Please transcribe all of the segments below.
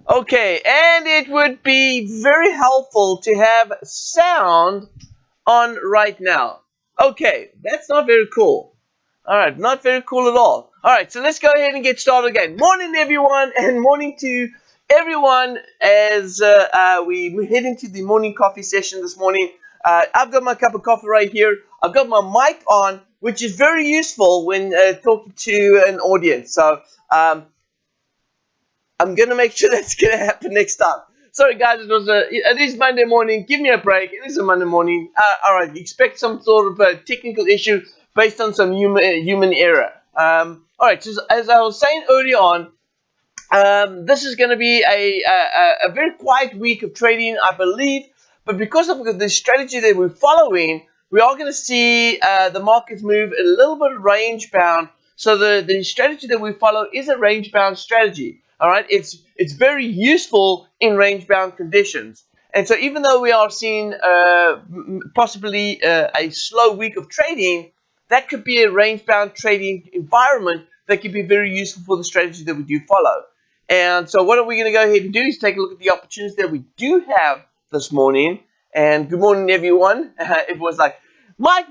Okay, and it would be very helpful to have sound on right now. Okay, that's not very cool. All right, not very cool at all. All right, so let's go ahead and get started again. Morning, everyone, and morning to everyone as we head into the morning coffee session this morning. I've got my cup of coffee right here. I've got my mic on, which is very useful when talking to an audience. So I'm gonna make sure that's gonna happen next time. Sorry, guys, it is Monday morning. Give me a break. It is a Monday morning. All right, expect some sort of a technical issue based on some human error. All right, so as I was saying earlier on, this is going to be a very quiet week of trading, I believe. But because of the strategy that we're following, we are going to see the markets move a little bit range bound. So the strategy that we follow is a range bound strategy. All right, it's very useful in range bound conditions. And so even though we are seeing possibly a slow week of trading, that could be a range bound trading environment that could be very useful for the strategy that we do follow. And so what are we going to go ahead and do is take a look at the opportunities that we do have this morning. And good morning, everyone. It was like, Mike,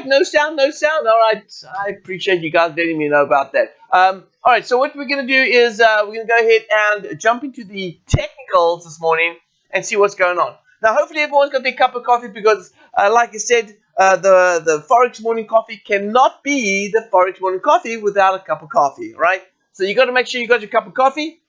no sound, no sound. All right, I appreciate you guys letting me know about that. All right, so what we're going to do is we're going to go ahead and jump into the technicals this morning and see what's going on. Now, hopefully everyone's got their cup of coffee because, like I said, the Forex morning coffee cannot be the Forex morning coffee without a cup of coffee, right? So you got to make sure you got your cup of coffee.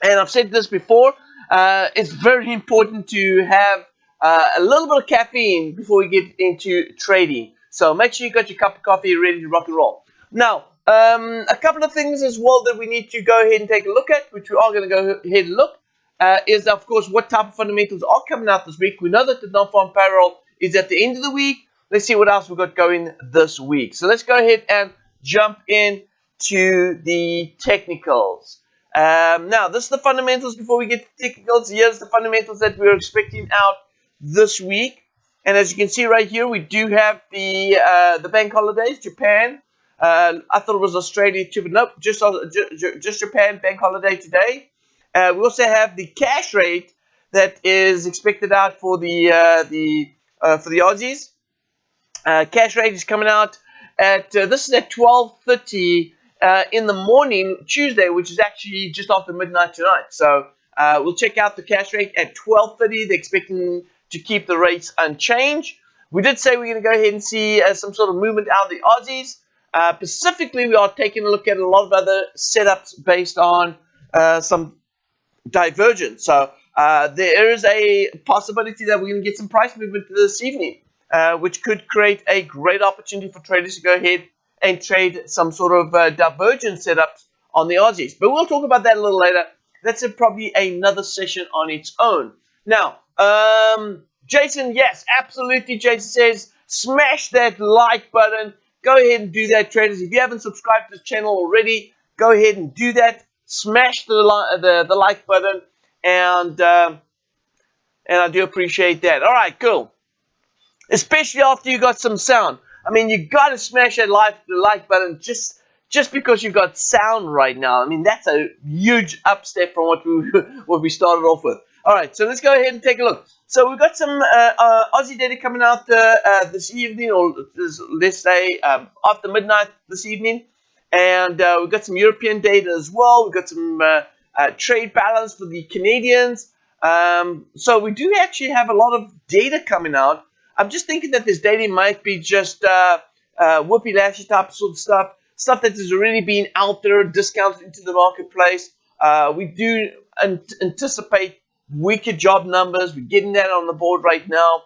And I've said this before, it's very important to have a little bit of caffeine before we get into trading. So make sure you got your cup of coffee ready to rock and roll. Now, a couple of things as well that we need to go ahead and take a look at, which we are going to go ahead and look, is, of course, what type of fundamentals are coming out this week. We know that the non-farm payroll is at the end of the week. Let's see what else we've got going this week. So let's go ahead and jump into the technicals. Now, this is the fundamentals before we get to technicals. Here's the fundamentals that we're expecting out this week. And as you can see right here, we do have the bank holidays, Japan. I thought it was Australia too, but nope, just Japan bank holiday today. We also have the cash rate that is expected out for the Aussies. Cash rate is coming out at this is at 12:30 in the morning, Tuesday, which is actually just after midnight tonight. So we'll check out the cash rate at 12:30. They're expecting to keep the rates unchanged. We did say we're going to go ahead and see some sort of movement out of the Aussies. Specifically, we are taking a look at a lot of other setups based on some divergence. So there is a possibility that we're going to get some price movement this evening, which could create a great opportunity for traders to go ahead and trade some sort of divergent setups on the Aussies. But we'll talk about that a little later. That's probably another session on its own. Now, Jason, yes, absolutely. Jason says, smash that like button. Go ahead and do that, traders. If you haven't subscribed to the channel already, go ahead and do that. Smash the like button, and I do appreciate that. All right, cool. Especially after you got some sound. I mean, you got to smash that like button just because you've got sound right now. I mean, that's a huge up step from what we started off with. All right, so let's go ahead and take a look. So we've got some Aussie data coming out this evening, or let's say after midnight this evening. And we've got some European data as well. We've got some trade balance for the Canadians. So we do actually have a lot of data coming out. I'm just thinking that this data might be just whoopee lashy type sort of stuff that has already been out there, discounted into the marketplace. We do anticipate weaker job numbers. We're getting that on the board right now.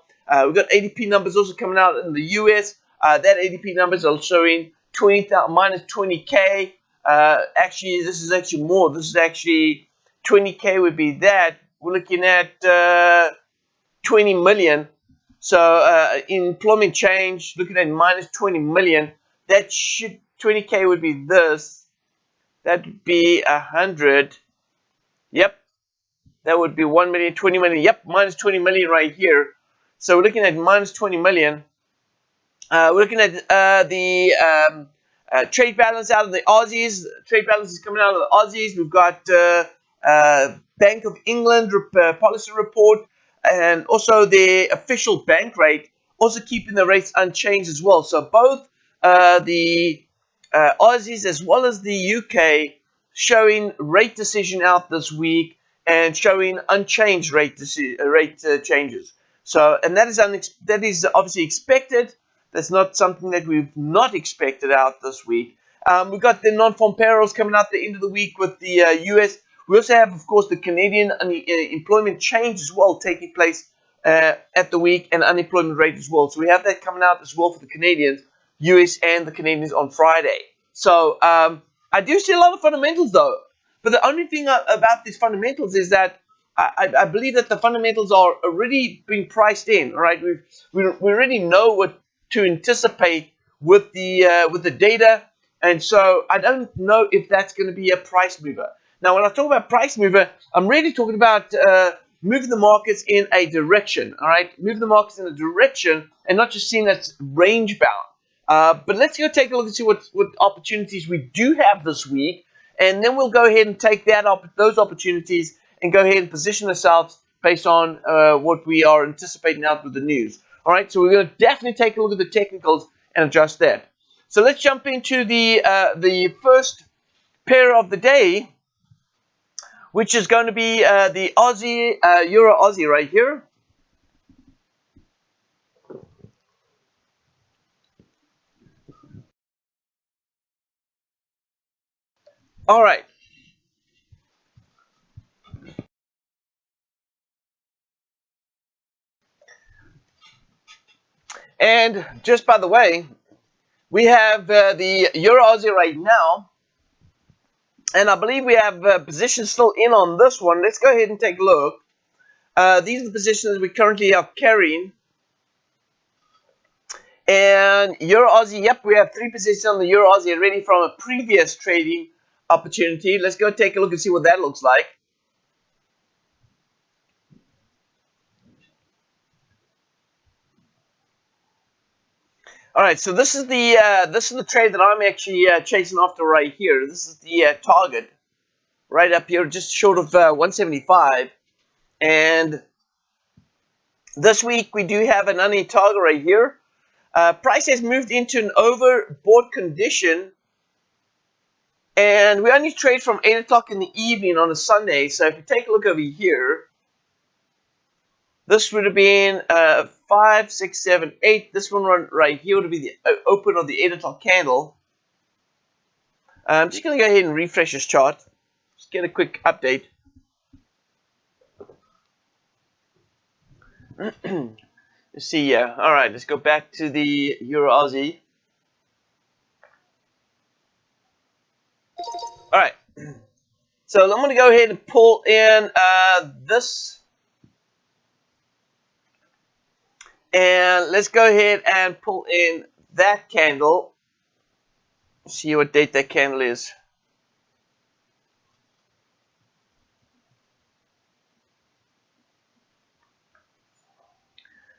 We've got ADP numbers also coming out in the US. That ADP numbers are showing minus 20K. Actually, this is actually more. This is actually 20K would be that. We're looking at 20 million. So employment change, looking at minus 20 million. That should 20K would be this. That would be 100. Yep. That would be 1 million, 20 million. Yep, minus 20 million right here. So we're looking at minus 20 million. We're looking at the trade balance out of the Aussies. Trade balance is coming out of the Aussies. We've got Bank of England policy report, and also the official bank rate, also keeping the rates unchanged as well. So both the Aussies as well as the UK showing rate decision out this week and showing unchanged rate changes. So, and that is obviously expected. That's not something that we've not expected out this week. We've got the non-farm payrolls coming out the end of the week with the US. We also have, of course, the Canadian employment change as well taking place at the week, and unemployment rate as well. So we have that coming out as well for the Canadians, US and the Canadians on Friday. So I do see a lot of fundamentals though. But the only thing about these fundamentals is that I believe that the fundamentals are already being priced in. All right, we already know what to anticipate with the data, and so I don't know if that's going to be a price mover. Now, when I talk about price mover, I'm really talking about moving the markets in a direction. All right, moving the markets in a direction, and not just seeing that's range bound. But let's go take a look and see what opportunities we do have this week, and then we'll go ahead and take those opportunities and go ahead and position ourselves based on what we are anticipating out with the news. All right, so we're going to definitely take a look at the technicals and adjust that. So let's jump into the first pair of the day, which is going to be the Aussie, Euro Aussie right here. All right. And just by the way, we have the Euro Aussie right now, and I believe we have positions still in on this one. Let's go ahead and take a look. These are the positions we currently are carrying. And Euro Aussie, yep, we have 3 positions on the Euro Aussie already from a previous trading opportunity. Let's go take a look and see what that looks like. All right, so this is the trade that I'm actually chasing after right here. This is the target right up here, just short of 175. And this week we do have an unhit target right here. Price has moved into an overbought condition, and we only trade from 8 o'clock in the evening on a Sunday. So if you take a look over here, this would have been 5, 6, 7, 8. This one right here would be the open of the 8 o'clock candle. I'm just going to go ahead and refresh this chart. Just get a quick update. Let's see here. All right, let's go back to the Euro Aussie. All right. So I'm going to go ahead and pull in this. And let's go ahead and pull in that candle. See what date that candle is.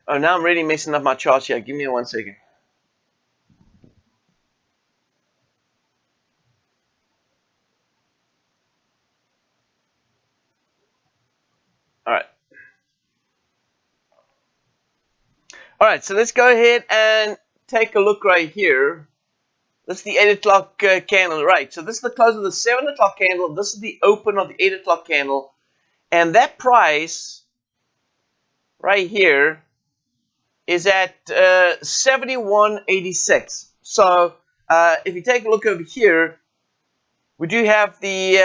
Oh, now I'm really messing up my charts here. Give me 1 second. All right. All right, so let's go ahead and take a look right here. This is the 8 o'clock candle, right? So this is the close of the 7 o'clock candle. This is the open of the 8 o'clock candle. And that price right here is at 71.86. So if you take a look over here, we do have the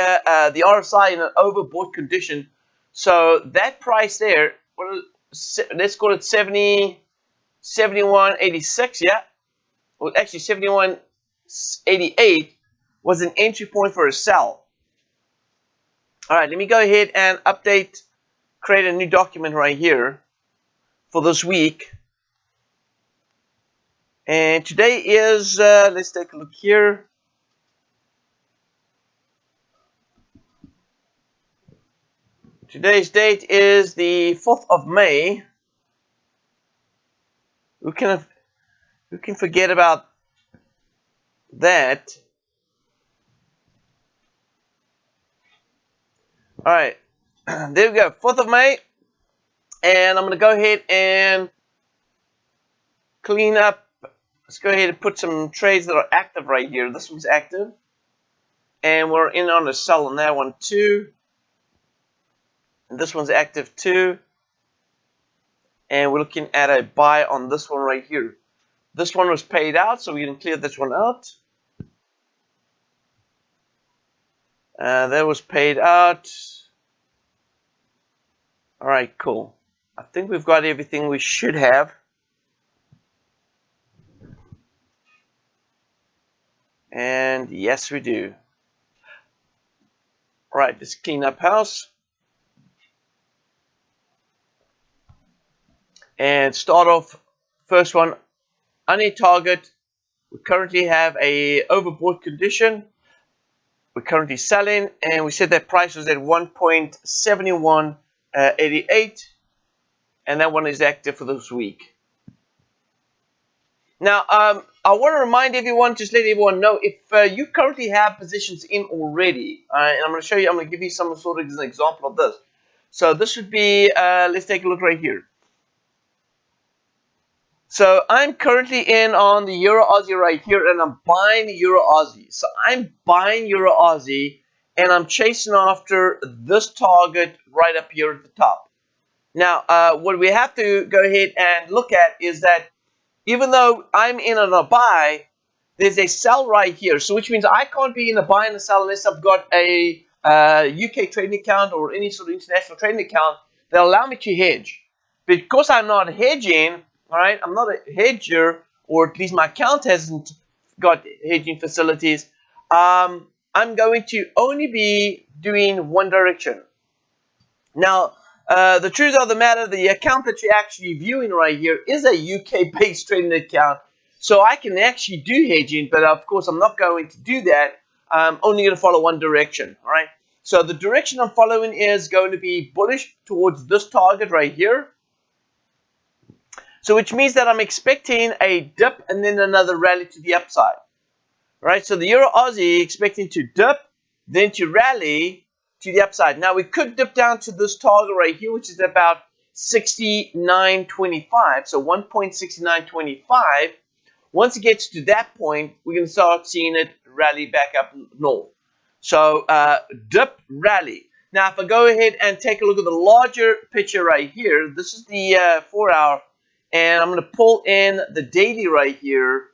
RSI in an overbought condition. So that price there, let's call it 71.86, yeah? Well, actually 71.88 was an entry point for a sell. All right, let me go ahead and create a new document right here for this week. And today is, let's take a look here. Today's date is the 4th of May. Who can forget about that? All right, there we go, 4th of May. And I'm going to go ahead and clean up. Let's go ahead and put some trades that are active right here. This one's active. And we're in on a sell on that one too. And this one's active too. And we're looking at a buy on this one right here. This one was paid out, so we can clear this one out. That was paid out. All right, cool. I think we've got everything we should have. And yes, we do. All right, let's clean up house. And start off, first one, on a target. We currently have a overbought condition. We're currently selling, and we said that price was at 1.7188, and that one is active for this week. Now, I want to remind everyone, just let everyone know, if you currently have positions in already, and I'm going to show you, I'm going to give you some sort of an example of this. So this would be, let's take a look right here. So I'm currently in on the Euro Aussie right here, and I'm buying Euro Aussie. So I'm buying Euro Aussie, and I'm chasing after this target right up here at the top. Now, what we have to go ahead and look at is that even though I'm in on a buy, there's a sell right here. So which means I can't be in a buy and a sell unless I've got a UK trading account or any sort of international trading account that allow me to hedge. Because I'm not hedging, all right, I'm not a hedger, or at least my account hasn't got hedging facilities. I'm going to only be doing one direction. Now, the truth of the matter, the account that you're actually viewing right here is a UK-based trading account. So I can actually do hedging, but of course I'm not going to do that. I'm only going to follow one direction, all right? So the direction I'm following is going to be bullish towards this target right here. So which means that I'm expecting a dip and then another rally to the upside. Right? So the Euro Aussie expecting to dip, then to rally to the upside. Now we could dip down to this target right here, which is about 1.6925. So 1.6925. Once it gets to that point, we're going to start seeing it rally back up north. So dip, rally. Now, if I go ahead and take a look at the larger picture right here, this is the 4 hour, and I'm going to pull in the daily right here.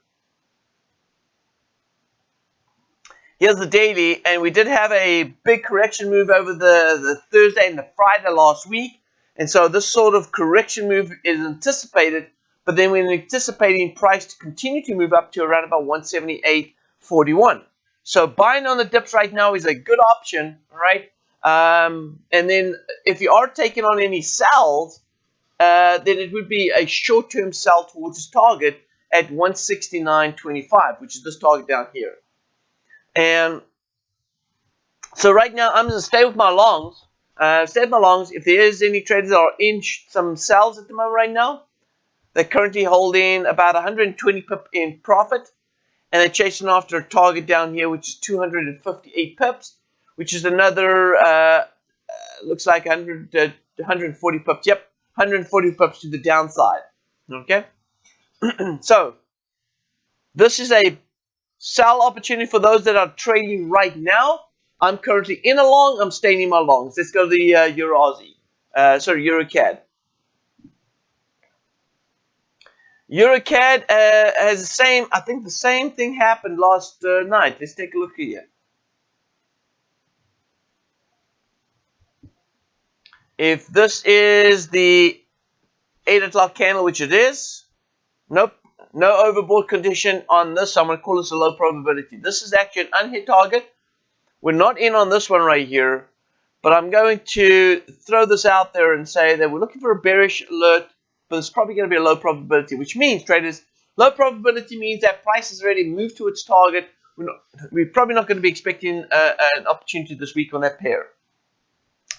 Here's the daily, and we did have a big correction move over the Thursday and the Friday last week, and so this sort of correction move is anticipated, but then we're anticipating price to continue to move up to around about 178.41. So buying on the dips right now is a good option, right? And then if you are taking on any sells, then it would be a short-term sell towards this target at 169.25, which is this target down here. And so right now I'm going to stay with my longs. If there is any traders that are in some sells at the moment right now, they're currently holding about 120 pip in profit, and they're chasing after a target down here, which is 258 pips, which is another, looks like 140 pips. Yep, 140 pips to the downside. Okay, so this is a sell opportunity for those that are trading right now. I'm currently in a long. I'm staying in my longs. Let's go to the Euro CAD. EuroCAD has the same. I think the same thing happened last night. Let's take a look here. If this is the 8 o'clock candle, which it is, nope, no overbought condition on this. So I'm going to call this a low probability. This is actually an unhit target. We're not in on this one right here, but I'm going to throw this out there and say that we're looking for a bearish alert, but it's probably going to be a low probability, which means, traders, low probability means that price has already moved to its target. We're probably not going to be expecting an opportunity this week on that pair.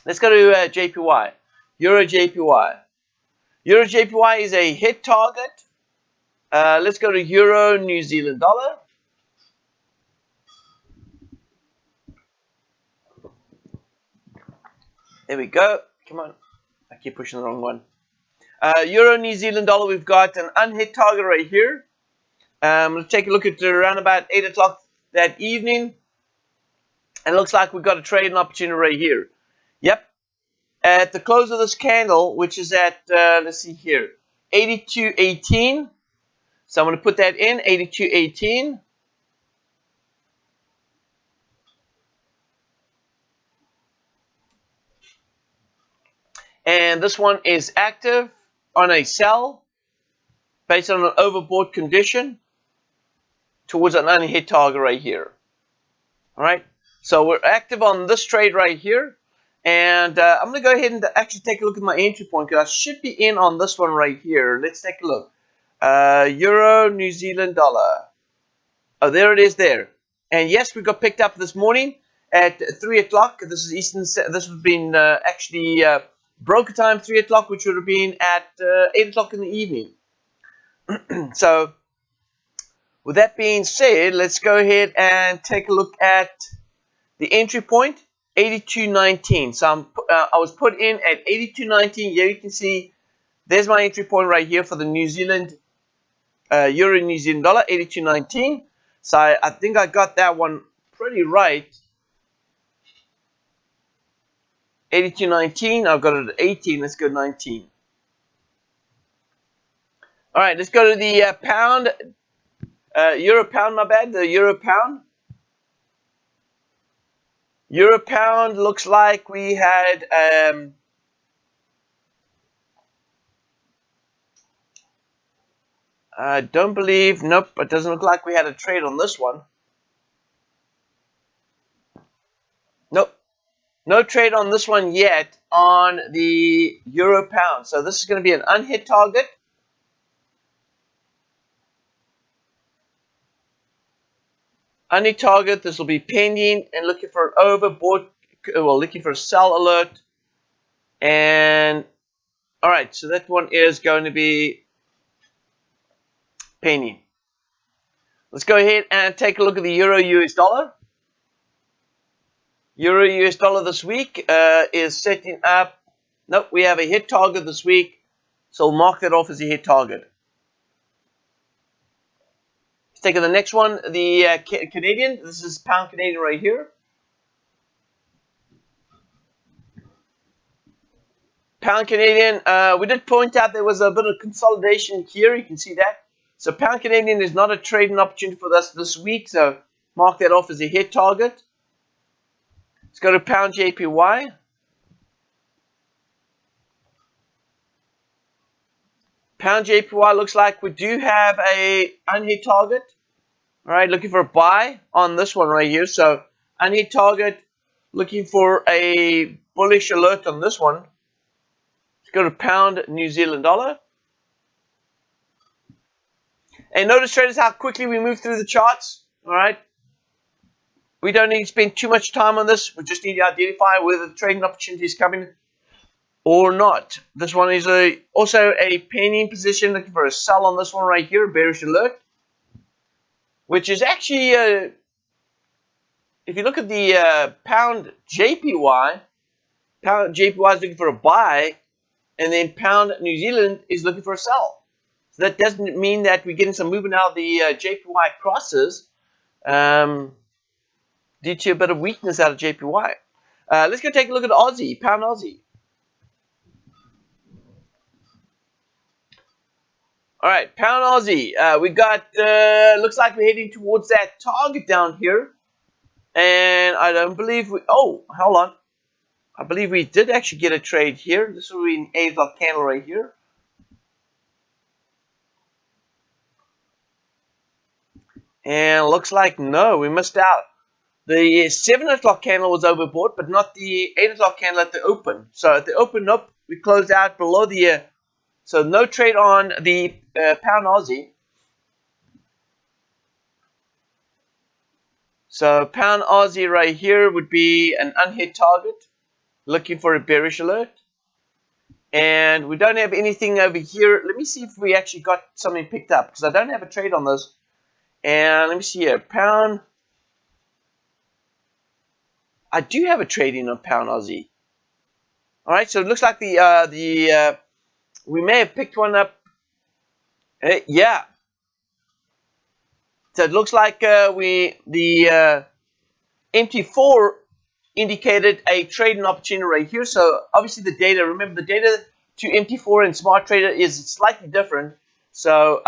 Let's go to JPY. Euro JPY. Euro JPY is a hit target. Let's go to Euro New Zealand dollar. There we go. Come on. I keep pushing the wrong one. Euro New Zealand dollar, we've got an unhit target right here. Let's take a look at around about 8 o'clock that evening. And it looks like we've got a trading opportunity right here. Yep. At the close of this candle, which is at, let's see here, 82.18. So I'm going to put that in, 82.18. And this one is active on a sell based on an overbought condition towards an unhit target right here. All right. So we're active on this trade right here. And I'm going to go ahead and actually take a look at my entry point, because I should be in on this one right here. Let's take a look. Euro New Zealand dollar. Oh, there it is there. And yes, we got picked up this morning at 3 o'clock. This is Eastern. This would have been actually broker time, 3 o'clock, which would have been at 8 o'clock in the evening. So, with that being said, let's go ahead and take a look at the entry point, 82.19. So I was put in at 82.19. Here you can see there's my entry point right here for the New Zealand Euro New Zealand dollar, 82.19. So I think I got that one pretty right. 82.19. I've got it at 18. Let's go 19. All right, let's go to the pound. Euro pound, my bad. The Euro pound. Euro pound looks like we had I don't believe, nope, it doesn't look like we had a trade on this one. Nope, no trade on this one yet on the Euro pound. So this is going to be an unhit target. Unhit target, this will be pending and looking for an overbought, well, looking for a sell alert. And, all right, so that one is going to be pending. Let's go ahead and take a look at the Euro US dollar. Euro US dollar this week is setting up Nope, we have a hit target this week, so we'll mark that off as a hit target. Let's take the next one, the Canadian. This is pound Canadian right here. Pound Canadian, we did point out there was a bit of consolidation here. You can see that. So pound Canadian is not a trading opportunity for us this week, so mark that off as a hit target. Let's go to pound JPY. Pound JPY looks like we do have a unhit target. All right, looking for a buy on this one right here. So unhit target, looking for a bullish alert on this one. Let's go to pound New Zealand dollar. And notice, traders, how quickly we move through the charts. All right. We don't need to spend too much time on this. We just need to identify whether the trading opportunity is coming or not. This one is also a penny position, looking for a sell on this one right here, bearish alert, which is actually, if you look at the pound JPY is looking for a buy, and then pound New Zealand is looking for a sell. So that doesn't mean that we're getting some movement out of the JPY crosses due to a bit of weakness out of JPY. Let's go take a look at Aussie, pound Aussie. All right, pound Aussie. We got, looks like we're heading towards that target down here. And I don't believe we, oh, hold on. I believe we did actually get a trade here. This will be an 8 o'clock candle right here. And looks like, no, we missed out. The 7 o'clock candle was overbought, but not the 8 o'clock candle at the open. So at the open up, we closed out below the, so no trade on the pound Aussie. So pound Aussie right here would be an unhit target, looking for a bearish alert. And we don't have anything over here. Let me see if we actually got something picked up, because I don't have a trade on this. And let me see here, pound. I do have a trade in on pound Aussie. All right, so it looks like we may have picked one up. Yeah. So it looks like the MT4 indicated a trading opportunity right here. So obviously the data, remember the data to MT4 and Smart Trader is slightly different. So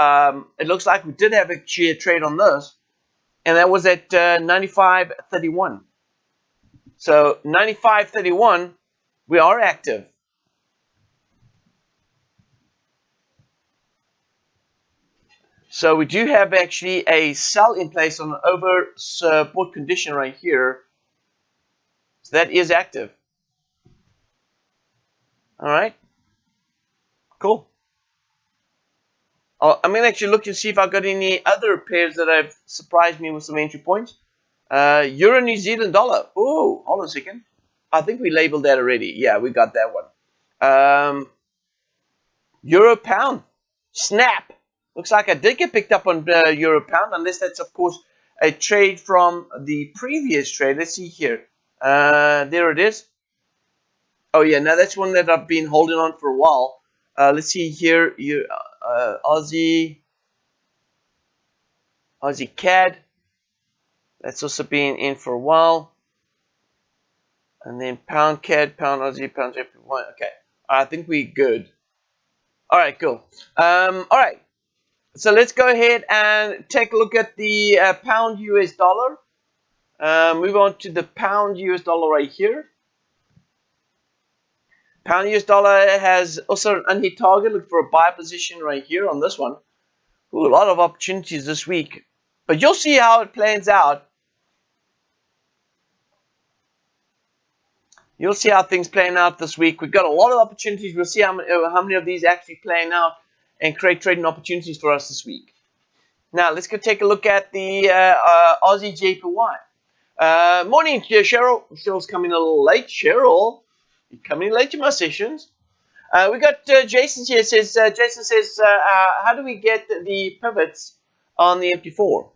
it looks like we did have actually a trade on this, and that was at 95.31. So 95.31, we are active. So we do have actually a sell in place on an oversupport condition right here. So that is active. All right. Cool. I'm going to actually look to see if I've got any other pairs that have surprised me with some entry points. Euro New Zealand dollar. Oh, hold on a second. I think we labeled that already. Yeah, we got that one. Euro pound. Snap. Looks like I did get picked up on Euro pound, unless that's, of course, a trade from the previous trade. Let's see here. There it is. Oh, yeah. Now, that's one that I've been holding on for a while. Let's see here. Aussie CAD. That's also been in for a while. And then pound CAD, pound Aussie, pound JPY. Okay. I think we're good. All right, cool. All right. So let's go ahead and take a look at the pound US dollar. Move on to the pound US dollar right here. Pound US dollar has also an unhit target. Look for a buy position right here on this one. Ooh, a lot of opportunities this week. But you'll see how it plans out. You'll see how things playing out this week. We've got a lot of opportunities. We'll see how many of these actually playing out and create trading opportunities for us this week. Now, let's go take a look at the Aussie JPY. Morning, Cheryl. Cheryl's coming a little late. Cheryl, you're coming late to my sessions. We got Jason here. Jason says, how do we get the pivots on the MT4?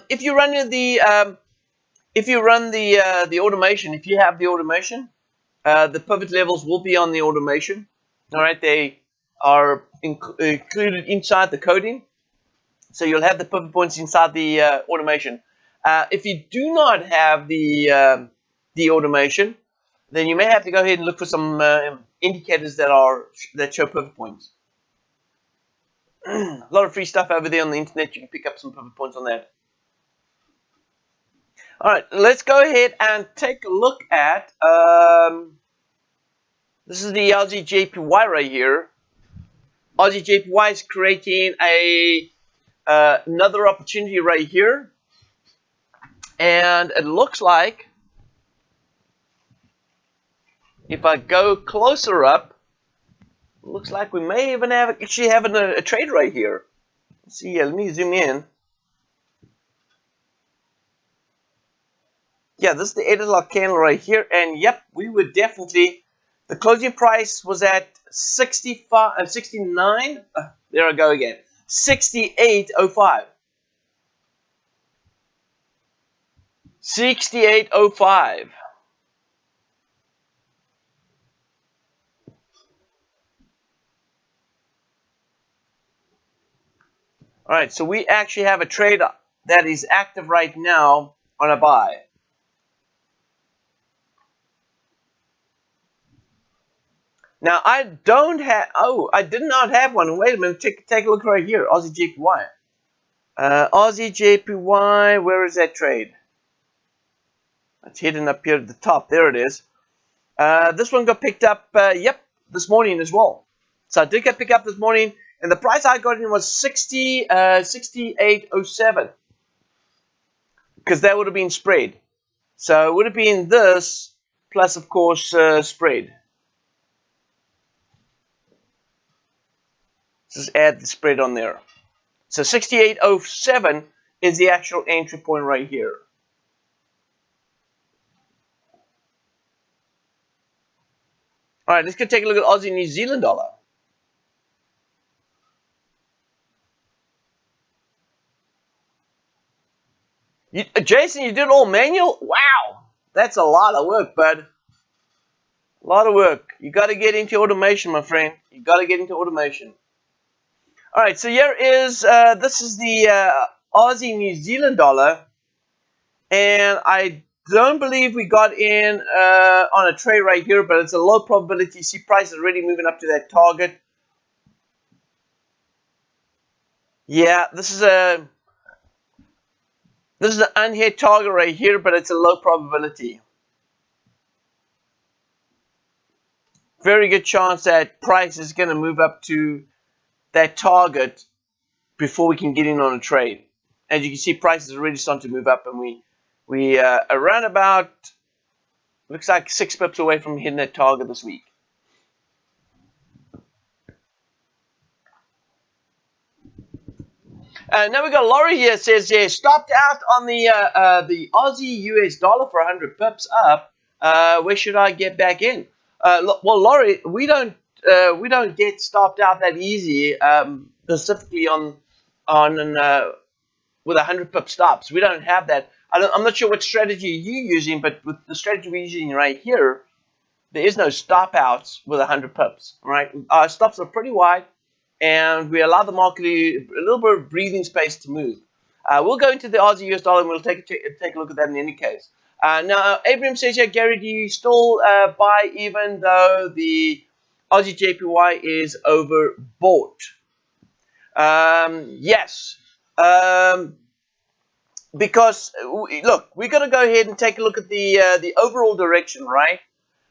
If you're running the if you run the automation, if you have the automation, the pivot levels will be on the automation. All right, they are included inside the coding, so you'll have the pivot points inside the automation. If you do not have the automation, then you may have to go ahead and look for some indicators that show pivot points. A lot of free stuff over there on the internet. You can pick up some pivot points on that. All right, let's go ahead and take a look at this is the Aussie JPY right here. Aussie JPY is creating another opportunity right here, and it looks like if I go closer up, it looks like we may even actually have a trade right here. Let's see here. Let me zoom in. Yeah, this is the 8 o'clock candle right here, and yep, we would definitely. The closing price was at 69. There I go again. 68.05. 68.05. All right, so we actually have a trade that is active right now on a buy. Now I don't have. Oh, I did not have one. Wait a minute. Take a look right here. Aussie JPY. Aussie JPY. Where is that trade? It's hidden up here at the top. There it is. This one got picked up. Yep, this morning as well. So I did get picked up this morning, and the price I got in was 68.07, because that would have been spread. So it would have been this plus, of course, spread. Just add the spread on there. So 68.07 is the actual entry point right here. All right, let's go take a look at Aussie New Zealand dollar. Jason, you did all manual? Wow, that's a lot of work, bud. A lot of work. You got to get into automation, my friend. You got to get into automation. All right, so here is, this is the Aussie New Zealand dollar, and I don't believe we got in on a trade right here, but it's a low probability. See, price is already moving up to that target. Yeah, this is an unhit target right here, but it's a low probability. Very good chance that price is going to move up to that target before we can get in on a trade. As you can see, price is already starting to move up, and we around about, looks like 6 pips away from hitting that target this week. Now we got Laurie here, says, yeah, stopped out on the Aussie US dollar for 100 pips up. Where should I get back in? Well, Laurie, we don't get stopped out that easy, specifically on with 100 pip stops. We don't have that. I'm not sure what strategy you're using, but with the strategy we're using right here, there is no stop outs with 100 pips. Right? Our stops are pretty wide, and we allow the market a little bit of breathing space to move. We'll go into the Aussie US dollar, and we'll take a look at that in any case. Now, Abraham says here, Gary, do you still buy even though the Aussie JPY is overbought? Yes. Because, look, we're going to go ahead and take a look at the overall direction, right?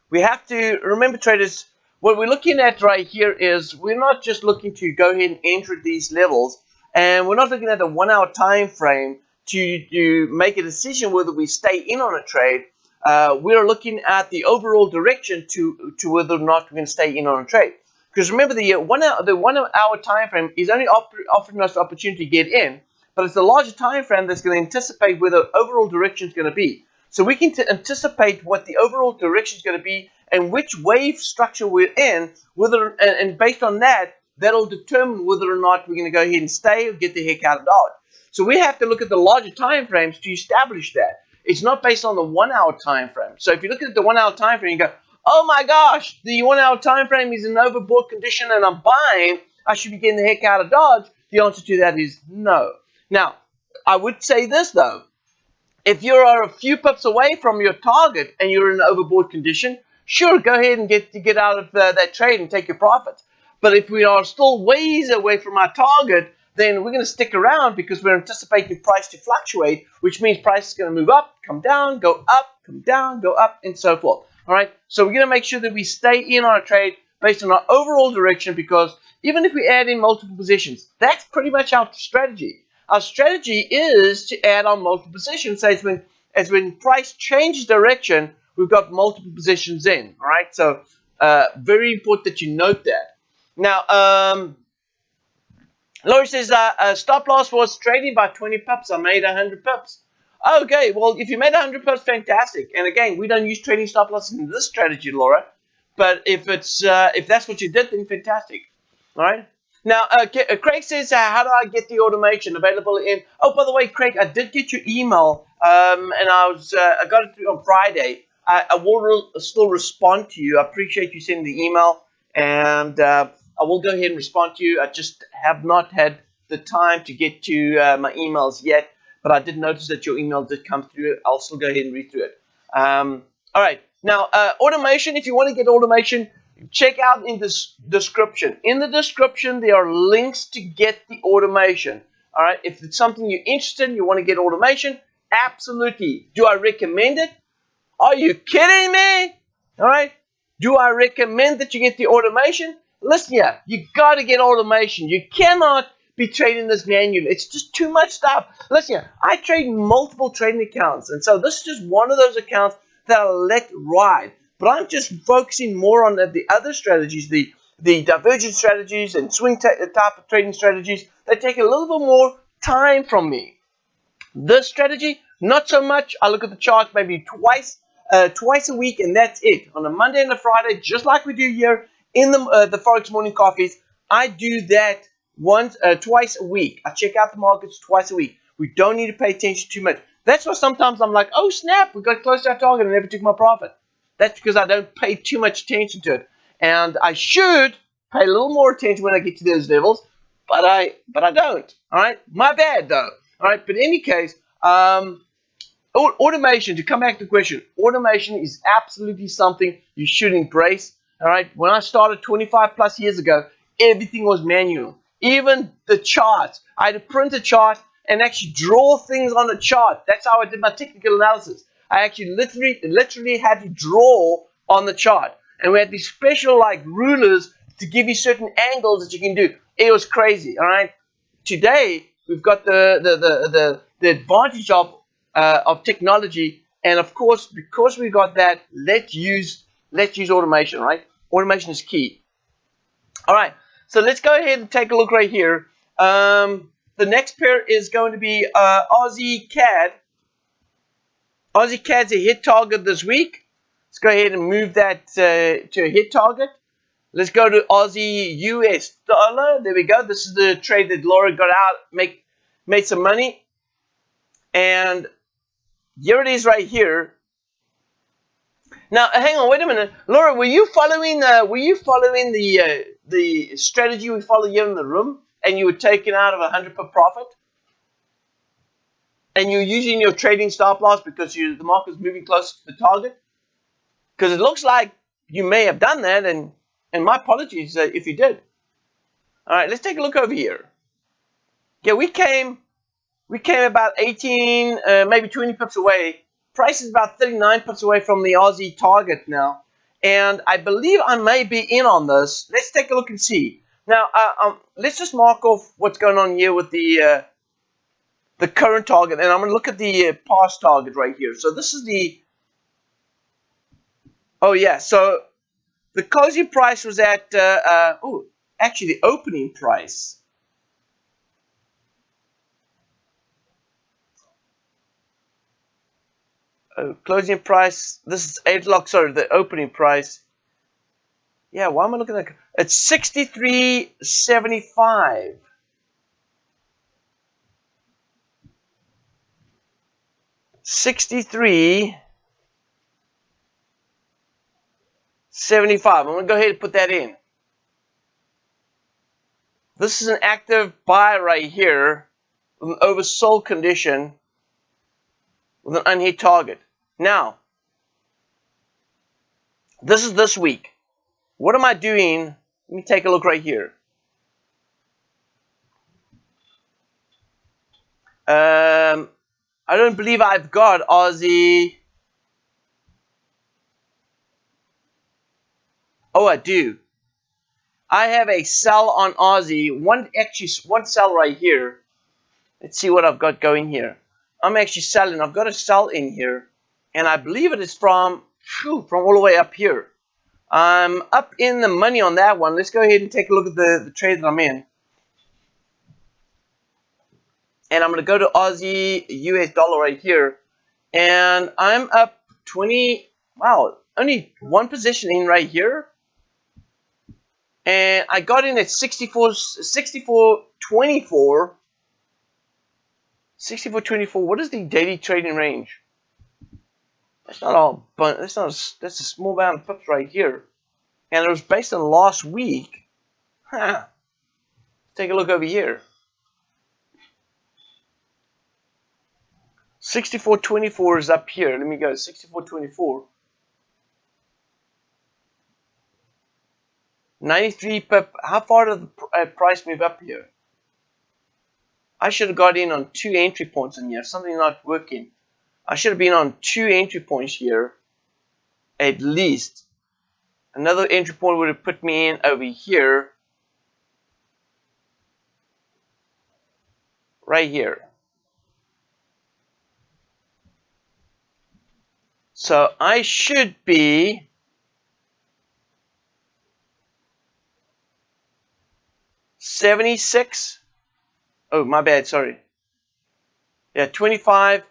We have to remember, traders, what we're looking at right here is we're not just looking to go ahead and enter these levels, and we're not looking at a 1 hour time frame to make a decision whether we stay in on a trade. We're looking at the overall direction to whether or not we're going to stay in on a trade. Because remember, the 1 hour time frame is only offering us the opportunity to get in, but it's the larger time frame that's going to anticipate where the overall direction is going to be. So we can anticipate what the overall direction is going to be and which wave structure we're in, and based on that, that'll determine whether or not we're going to go ahead and stay or get the heck out of Dodge. So we have to look at the larger time frames to establish that. It's not based on the 1 hour time frame. So if you look at the 1 hour time frame, you go, oh my gosh, the 1 hour time frame is an overbought condition and I'm buying, I should be getting the heck out of Dodge. The answer to that is no. Now, I would say this though. If you are a few pips away from your target and you're in an overbought condition, sure, go ahead and get out of that trade and take your profits. But if we are still ways away from our target, then we're going to stick around because we're anticipating price to fluctuate, which means price is going to move up, come down, go up, come down, go up, and so forth. All right, so we're going to make sure that we stay in our trade based on our overall direction, because even if we add in multiple positions, that's pretty much our strategy. Our strategy is to add on multiple positions. So as when price changes direction, we've got multiple positions in. All right, so very important that you note that. Now, Laurie says stop loss was trading by 20 pips. I made 100 pips. Okay, well, if you made 100 pips, fantastic. And again, we don't use trading stop losses in this strategy, Laura. But if that's what you did, then fantastic. All right. Now, Craig says, how do I get the automation available in? Oh, by the way, Craig, I did get your email, and I got it through on Friday. I will still respond to you. I appreciate you sending the email, and I will go ahead and respond to you. I just have not had the time to get to my emails yet, but I did notice that your email did come through. I'll still go ahead and read through it. All right. Now, automation, if you want to get automation, check out in this description. In the description, there are links to get the automation. All right. If it's something you're interested in, you want to get automation, absolutely. Do I recommend it? Are you kidding me? All right. Do I recommend that you get the automation? Listen here, you got to get automation. You cannot be trading this manually. It's just too much stuff. Listen here, I trade multiple trading accounts, and so this is just one of those accounts that I let ride. But I'm just focusing more on the other strategies, the divergent strategies and swing type of trading strategies that take a little bit more time from me. This strategy, not so much. I look at the chart maybe twice a week, and that's it. On a Monday and a Friday, just like we do here in the Forex Morning Coffees, I do that twice a week. I check out the markets twice a week. We don't need to pay attention too much. That's why sometimes I'm like, oh snap, we got close to our target and never took my profit. That's because I don't pay too much attention to it. And I should pay a little more attention when I get to those levels, but I don't. All right, my bad though. All right, but in any case, automation, to come back to the question, automation is absolutely something you should embrace. All right, when I started 25 plus years ago, everything was manual. Even the charts, I had to print a chart and actually draw things on the chart. That's how I did my technical analysis. I actually literally had to draw on the chart. And we had these special like rulers to give you certain angles that you can do. It was crazy, all right? Today, we've got the advantage of technology, and of course, because we got that, let's use automation, right? Automation is key. All right, so let's go ahead and take a look right here. The next pair is going to be Aussie CAD. Aussie CAD's a hit target this week. Let's go ahead and move that to a hit target. Let's go to Aussie US dollar. There we go. This is the trade that Laura got out, made some money. And here it is right here. Now, hang on, wait a minute. Laura, were you following the strategy we follow here in the room, and you were taking out of 100 per profit? And you're using your trading stop loss because the market's moving closer to the target? Because it looks like you may have done that, and my apologies if you did. All right, let's take a look over here. Yeah, we came about 18, maybe 20 pips away. Price is about 39 pips away from the Aussie target now. And I believe I may be in on this. Let's take a look and see. Now, let's just mark off what's going on here with the current target. And I'm going to look at the past target right here. So this is the... Oh, yeah. So the closing price was at... actually, the opening price... closing price, this is 8 o'clock, sorry, the opening price. Yeah, why am I looking at that? It's 63.75. 63.75. I'm going to go ahead and put that in. This is an active buy right here with an oversold condition with an unhit target. Now, this is this week. What am I doing? Let me take a look right here. I don't believe I've got Aussie. Oh, I do. I have a sell on Aussie. One sell right here. Let's see what I've got going here. I'm actually selling. I've got a sell in here, and I believe it is from all the way up here. I'm up in the money on that one. Let's go ahead and take a look at the trade that I'm in. And I'm going to go to Aussie US dollar right here. And I'm up 20. Wow, only one position in right here. And I got in at 64.24. 64.24. What is the daily trading range? That's not all, but that's a small amount of pips right here. And it was based on last week. Huh. Take a look over here. 64.24 is up here. Let me go. 64.24. 93 pip. How far did the price move up here? I should have got in on 2 entry points in here. Something not working. I should have been on 2 entry points here. At least. Another entry point would have put me in over here. Right here. So I should be $76. Oh, my bad, sorry. Yeah, 25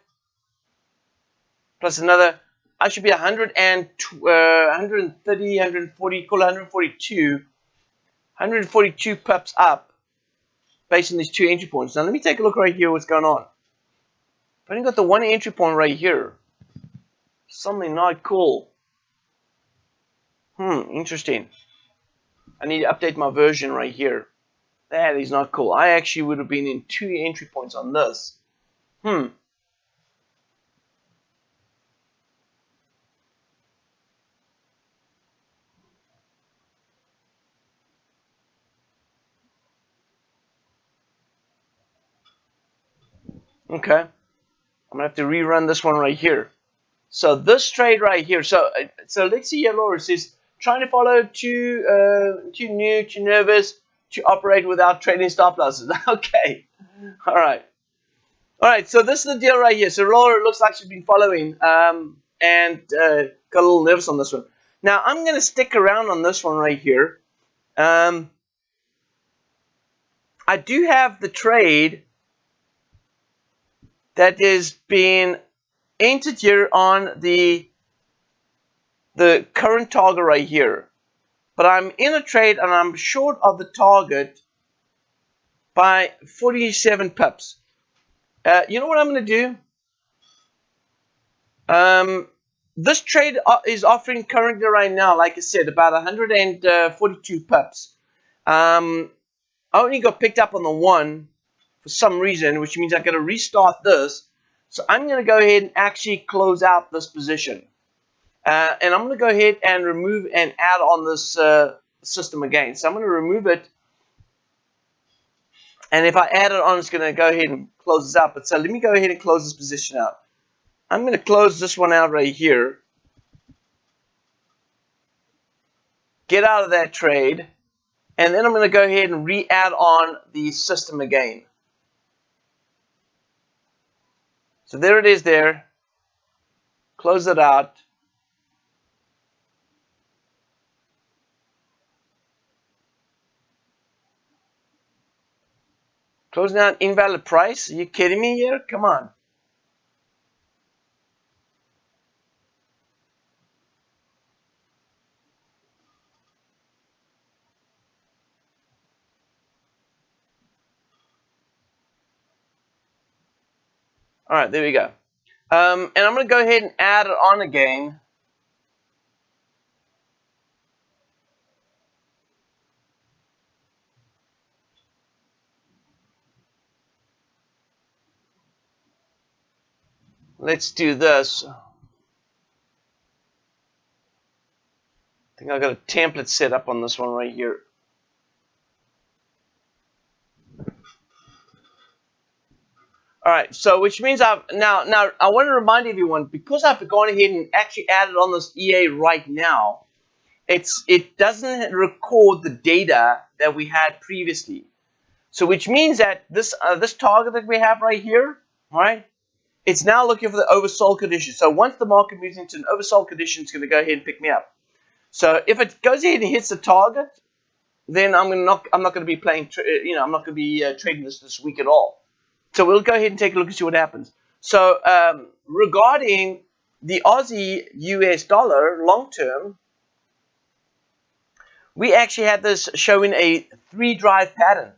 plus another. I should be 130, 140, call it 142. 142 pips up based on these 2 entry points. Now let me take a look right here what's going on. I've only got the 1 entry point right here. Something not cool. Interesting. I need to update my version right here. That is not cool. I actually would have been in 2 entry points on this. Okay. I'm going to have to rerun this one right here. So this trade right here. So let's see here, Laura. It says, trying to follow too new, too nervous to operate without trading stop losses. Okay. All right. All right. So this is the deal right here. So Laura looks like she's been following and got a little nervous on this one. Now I'm going to stick around on this one right here. I do have the trade that is being entered here on the current target right here. But I'm in a trade and I'm short of the target by 47 pips. You know what I'm going to do? This trade is offering currently right now, like I said, about 142 pips. I only got picked up on the 1 for some reason, which means I got to restart this. So I'm going to go ahead and actually close out this position. And I'm going to go ahead and remove and add on this system again. So I'm going to remove it. And if I add it on, it's going to go ahead and close this out. But so let me go ahead and close this position out. I'm going to close this one out right here. Get out of that trade. And then I'm going to go ahead and re-add on the system again. So there it is there. Close it out. Closing out invalid price. Are you kidding me here? Come on. All right, there we go. And I'm going to go ahead and add it on again. Let's do this. I think I've got a template set up on this one right here. All right, so which means I've now I want to remind everyone, because I've gone ahead and actually added on this EA right now, it doesn't record the data that we had previously. So which means that this target that we have right here, right? It's now looking for the oversold condition. So once the market moves into an oversold condition, it's going to go ahead and pick me up. So if it goes ahead and hits the target, then I'm not going to be playing. I'm not going to be trading this week at all. So we'll go ahead and take a look and see what happens. So regarding the Aussie US dollar long term, we actually had this showing a 3-drive pattern.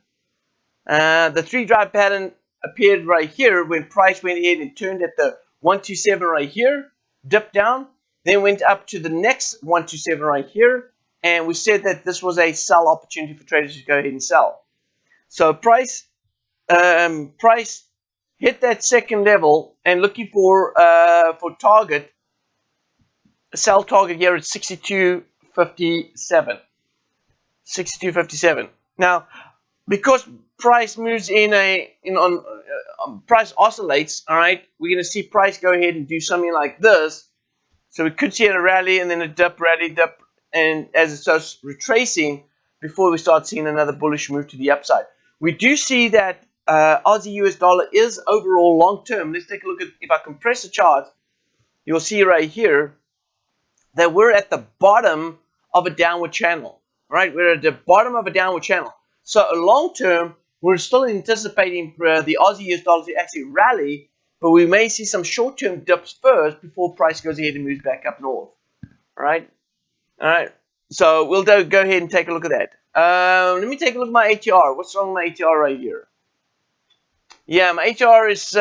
The 3-drive pattern appeared right here when price went ahead and turned at the 127 right here, dipped down, then went up to the next 127 right here, and we said that this was a sell opportunity for traders to go ahead and sell. So price hit that second level and looking for target, sell target here at 62.57. 62.57. Now, because price moves price oscillates, all right, we're going to see price go ahead and do something like this. So we could see a rally and then a dip, rally, dip, and as it starts retracing before we start seeing another bullish move to the upside. We do see that Aussie US dollar is overall long term. Let's take a look at, if I compress the chart, you'll see right here that we're at the bottom of a downward channel, right? We're at the bottom of a downward channel. So long term, we're still anticipating the Aussie US dollar to actually rally, but we may see some short-term dips first before price goes ahead and moves back up north. All right. So we'll go ahead and take a look at that. Let me take a look at my ATR. What's wrong with my ATR right here? Yeah, my ATR is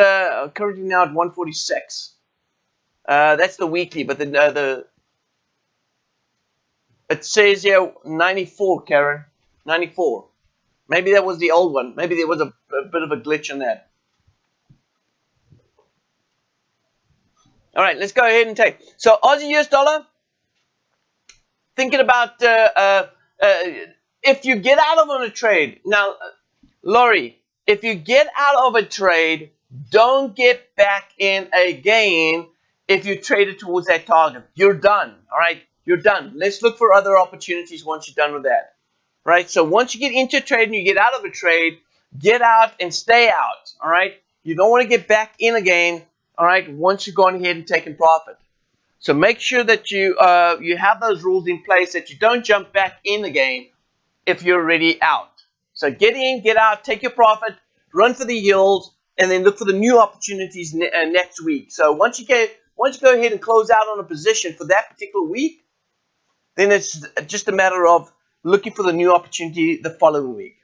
currently now at 146. That's the weekly, but it says here 94, Karen. 94. Maybe that was the old one. Maybe there was a bit of a glitch in that. All right, let's go ahead and take. So Aussie US dollar. Thinking about if you get out of on a trade now, Laurie. If you get out of a trade, don't get back in again. If you traded towards that target, you're done. All right, you're done. Let's look for other opportunities once you're done with that. Right. So once you get into a trade and you get out of a trade, get out and stay out. All right. You don't want to get back in again. All right. Once you've gone ahead and taken profit. So make sure that you have those rules in place, that you don't jump back in again if you're already out. So get in, get out, take your profit, run for the hills, and then look for the new opportunities next week. So once you go ahead and close out on a position for that particular week, then it's just a matter of looking for the new opportunity the following week.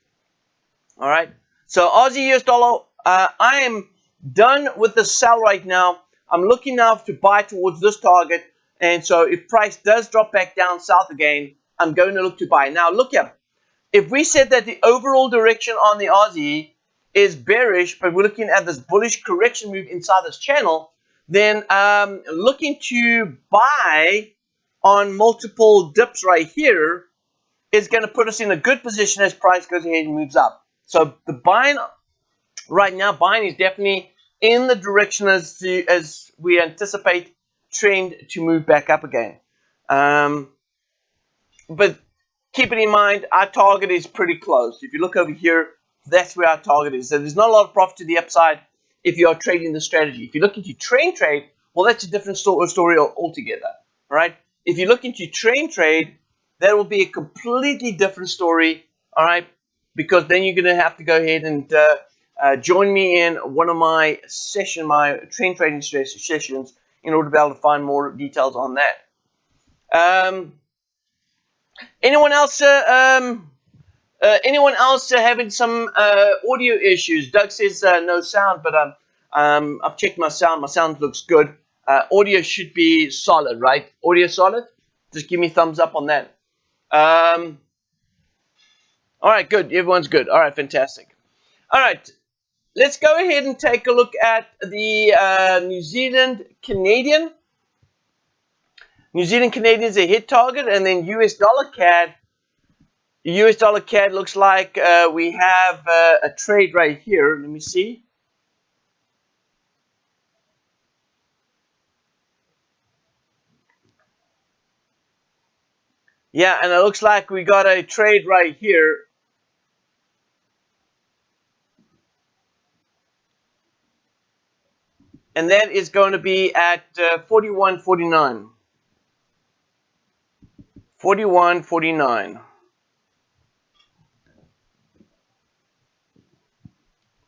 All right. So Aussie US dollar, I am done with the sell right now. I'm looking now to buy towards this target, and so if price does drop back down south again, I'm going to look to buy. Now look here, if we said that the overall direction on the Aussie is bearish, but we're looking at this bullish correction move inside this channel, then looking to buy on multiple dips right here is going to put us in a good position as price goes ahead and moves up. So the buying right now, buying is definitely in the direction as we anticipate trend to move back up again. But keep it in mind, our target is pretty close. If you look over here, that's where our target is. So there's not a lot of profit to the upside if you are trading the strategy. If you're looking to trade, well, that's a different story altogether. All right. If you're looking to trade, that will be a completely different story. All right, because then you're going to have to go ahead and join me in one of my trading sessions in order to be able to find more details on that. Anyone else having some audio issues? Doug says no sound, but I've checked my sound. My sound looks good. Audio should be solid, right? Audio solid? Just give me thumbs up on that. All right, good. Everyone's good. All right, fantastic. All right, let's go ahead and take a look at the New Zealand Canadian. New Zealand Canadian is a hit target, and then US dollar CAD. US dollar CAD looks like we have a trade right here. Let me see. Yeah, and it looks like we got a trade right here. And that is going to be at 41.49. 41.49.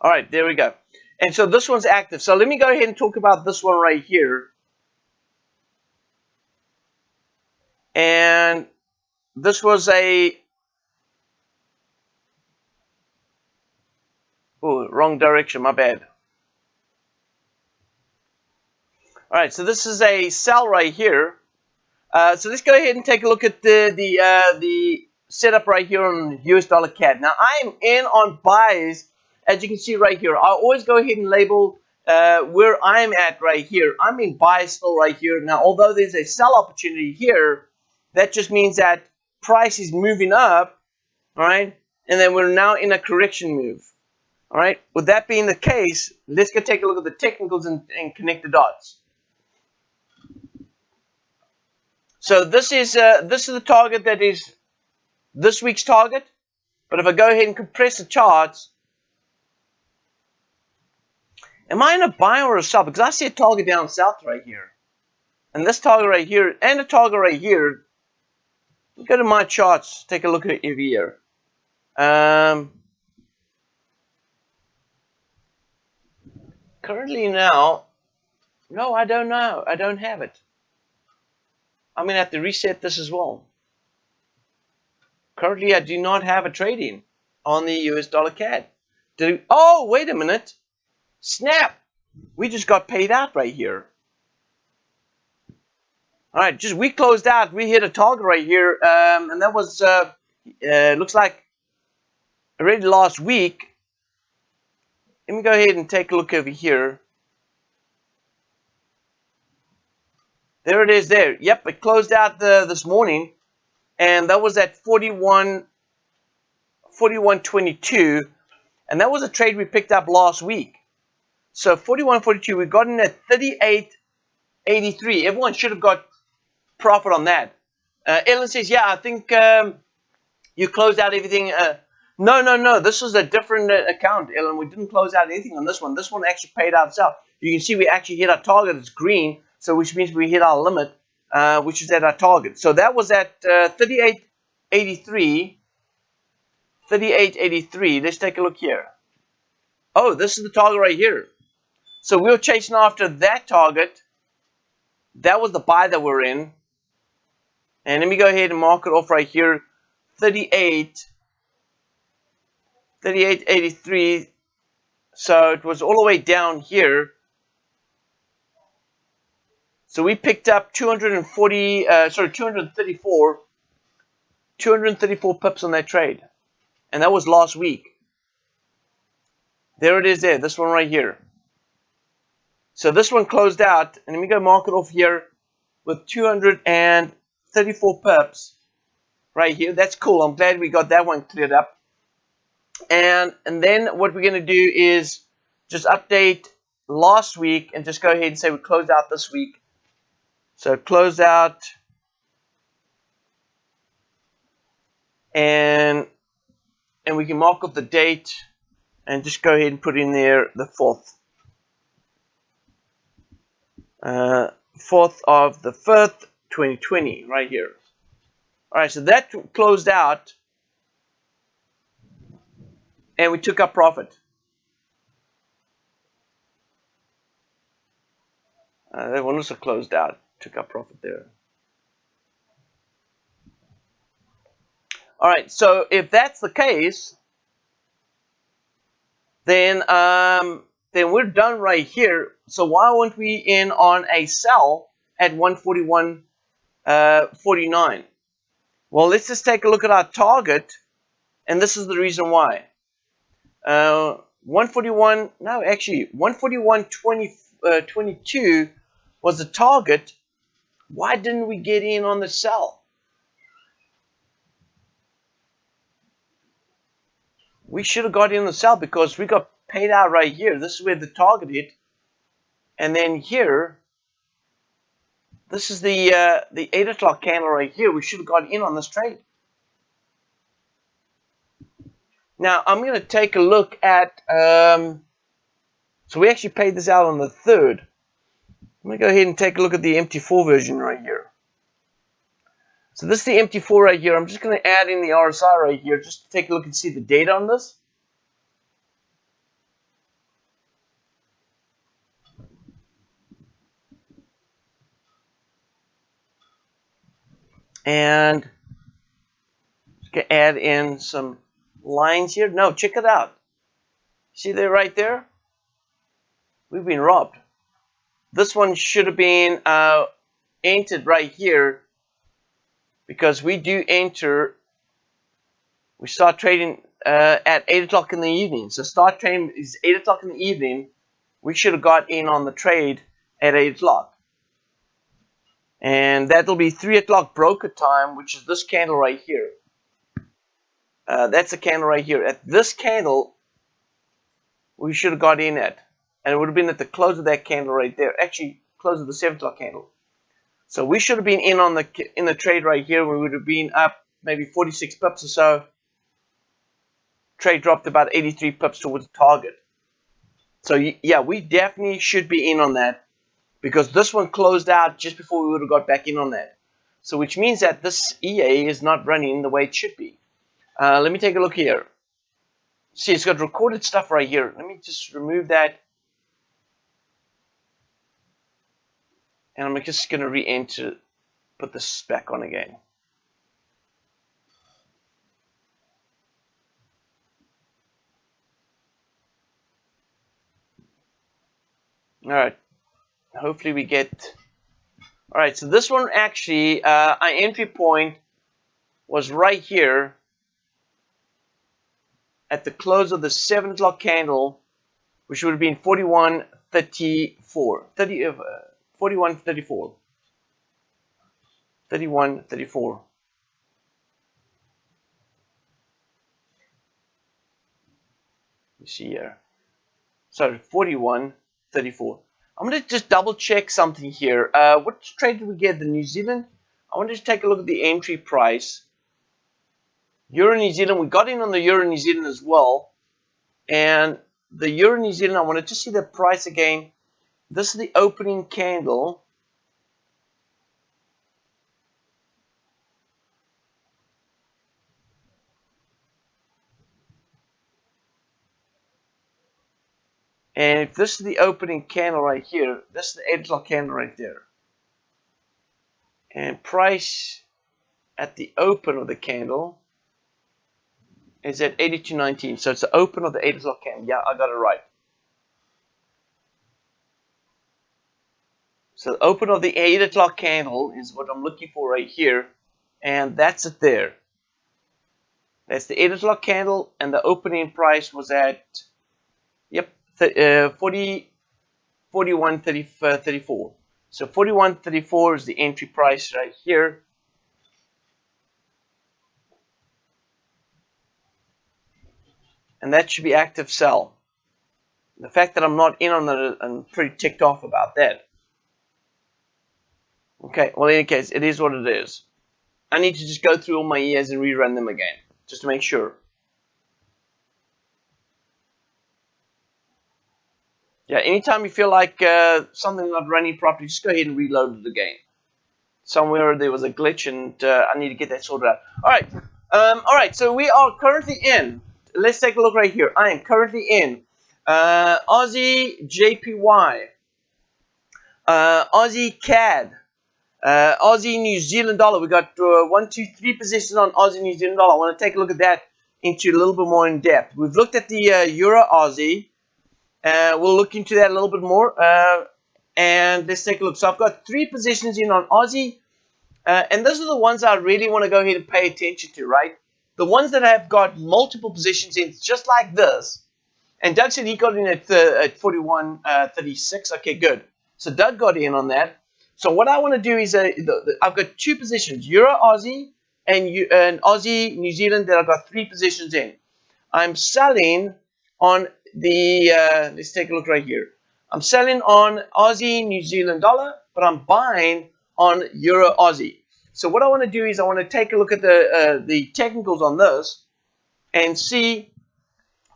All right, there we go. And so this one's active. So let me go ahead and talk about this one right here. And this was a... Oh, wrong direction, my bad. All right, so this is a sell right here. So let's go ahead and take a look at the setup right here on US dollar CAD. Now I'm in on buys, as you can see right here. I always go ahead and label where I'm at right here. I'm in buys still right here. Now although there's a sell opportunity here, that just means that price is moving up, all right? And then we're now in a correction move. All right. With that being the case, let's go take a look at the technicals and connect the dots. So this is the target that is this week's target. But if I go ahead and compress the charts, am I in a buy or a sell? Because I see a target down south right here, and this target right here, and a target right here. Go to my charts. Take a look at it here. Currently now, no, I don't know. I don't have it. I'm going to have to reset this as well. Currently, I do not have a trading on the US dollar CAD. Oh, wait a minute. Snap. We just got paid out right here. All right, we closed out. We hit a target right here, and that was, looks like already last week. Let me go ahead and take a look over here. There it is there. Yep, it closed out this morning, and that was at 41.22, and that was a trade we picked up last week. So 41.42, we got in at 38.83. Everyone should have got profit on that. Ellen says, yeah, I think you closed out everything. No. This was a different account, Ellen. We didn't close out anything on this one. This one actually paid out itself. You can see we actually hit our target. It's green, so which means we hit our limit, which is at our target. So that was at 38.83. 38.83. Let's take a look here. Oh, this is the target right here. So we were chasing after that target. That was the buy that we're in. And let me go ahead and mark it off right here. 38.83. So it was all the way down here. So we picked up 234 pips on that trade. And that was last week. There it is there, this one right here. So this one closed out, and let me go mark it off here with 234 pips right here. That's cool. I'm glad we got that one cleared up. And then what we're going to do is just update last week and just go ahead and say we closed out this week. So close out, and we can mark up the date and just go ahead and put in there the 4th. 4th of the 5th, 2020, right here. All right, so that closed out, and we took up profit. That one also closed out, took up profit there. All right, so if that's the case, then then we're done right here. So why weren't we in on a sell at 141.49? Well, let's just take a look at our target, and this is the reason why. 141, no, actually 141.22 was the target. Why didn't we get in on the sell? We should have got in on the sell because we got paid out right here. This is where the target hit, and then here, this is the 8 o'clock candle right here. We should have got in on this trade. Now I'm going to take a look at. So we actually paid this out on the 3rd. I'm going to go ahead and take a look at the MT4 version right here. So this is the MT4 right here. I'm just going to add in the RSI right here just to take a look and see the data on this. And just going to add in some lines here. No, check it out. See there right there? We've been robbed. This one should have been entered right here, because we do enter, we start trading at 8 o'clock in the evening. So start trading is 8 o'clock in the evening. We should have got in on the trade at 8 o'clock. And that'll be 3 o'clock broker time, which is this candle right here. That's a candle right here. At this candle, we should have got in at. And it would have been at the close of that candle right there. Actually, close of the 7 o'clock candle. So we should have been in on the trade right here. We would have been up maybe 46 pips or so. Trade dropped about 83 pips towards the target. So yeah, we definitely should be in on that, because this one closed out just before we would have got back in on that. So which means that this EA is not running the way it should be. Let me take a look here. See, it's got recorded stuff right here. Let me just remove that. And I'm just going to re-enter, put this back on again. Alright, hopefully we get... Alright, so this one actually, our entry point was right here at the close of the 7 o'clock candle, which would have been 41.34. 41.34. 31.34. You see here. Sorry, 41.34. I'm going to just double check something here. What trade did we get? The New Zealand? I want to just take a look at the entry price. Euro New Zealand, we got in on the Euro New Zealand as well. And the Euro New Zealand, I want to just see the price again. This is the opening candle. And if this is the opening candle right here, this is the 8 o'clock candle right there. And price at the open of the candle is at 82.19. So it's the open of the 8 o'clock candle. Yeah, I got it right. So the open of the 8 o'clock candle is what I'm looking for right here. And that's it there. That's the 8 o'clock candle, and the opening price was at, yep, 41.34. So 41.34 is the entry price right here. And that should be active sell. The fact that I'm not in on it, I'm pretty ticked off about that. Okay, well in any case, it is what it is. I need to just go through all my EAs and rerun them again, just to make sure. Yeah, anytime you feel like something's not running properly, just go ahead and reload it again. Somewhere there was a glitch, and I need to get that sorted out. All right, so we are currently in. Let's take a look right here. I am currently in Aussie JPY, Aussie CAD, Aussie New Zealand dollar. We got 1, 2, 3 positions on Aussie New Zealand dollar. I want to take a look at that into a little bit more in depth. We've looked at the Euro Aussie. We'll look into that a little bit more. And let's take a look. So I've got 3 positions in on Aussie. And those are the ones I really want to go ahead and pay attention to, right? The ones that have got multiple positions in, just like this. And Doug said he got in at 41.36. Okay, good. So Doug got in on that. So what I want to do is I've got 2 positions, Euro Aussie and Aussie New Zealand, that I've got 3 positions in. I'm selling on the, let's take a look right here. I'm selling on Aussie New Zealand dollar, but I'm buying on Euro Aussie. So what I want to do is I want to take a look at the technicals on this and see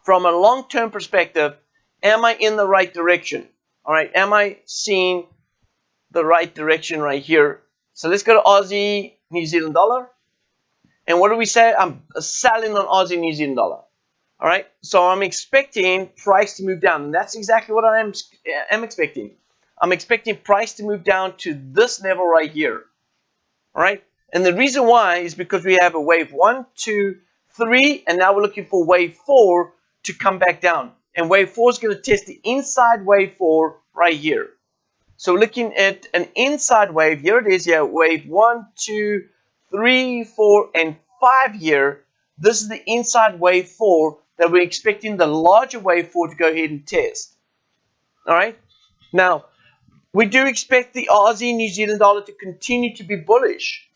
from a long-term perspective, am I in the right direction? All right, am I seeing the right direction right here? So let's go to Aussie New Zealand dollar. And what do we say? I'm selling on Aussie New Zealand dollar. All right, so I'm expecting price to move down. And that's exactly what I am expecting. I'm expecting price to move down to this level right here. All right, and the reason why is because we have a wave 1, 2, 3, and now we're looking for wave 4 to come back down. And wave 4 is going to test the inside wave 4 right here. So we're looking at an inside wave. Here it is, here, wave 1, 2, 3, 4, and 5 here. This is the inside wave 4 that we're expecting the larger wave 4 to go ahead and test. All right. Now, we do expect the Aussie New Zealand dollar to continue to be bullish.